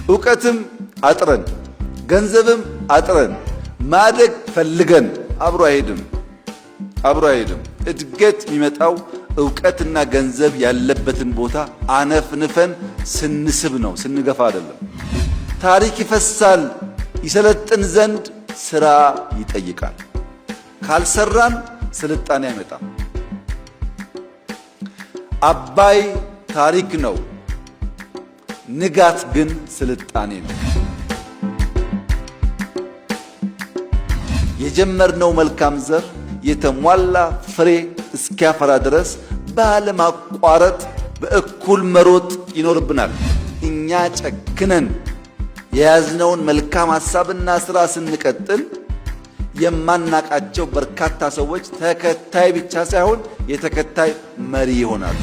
እውቀትም አጥረን ገንዘብም አጥረን ማደግ ፈልገን አብሮ አይሄድም። እድገት የሚመጣው እውቀትና ገንዘብ ያለበትን ቦታ አነፍንፈን ስንስብ ነው፣ ስንገፋ አይደለም። ታሪክ ይፈሳል። ይሰለጥን ዘንድ ስራ ይጠይቃል። ካልሰራን ስልጣኔ አይመጣም። አባይ ታሪክ ነው፣ ንጋት ግን ስልጣኔ ነው። የጀመርነው መልካም ዘር የተሟላ ፍሬ እስኪያፈራ ድረስ ባለማቋረጥ በእኩል መሮጥ ይኖርብናል። እኛ ጨክነን የያዝነውን መልካም ሐሳብና ሥራ ስንቀጥል የማናቃቸው በርካታ ሰዎች ተከታይ ብቻ ሳይሆን የተከታይ መሪ ይሆናሉ።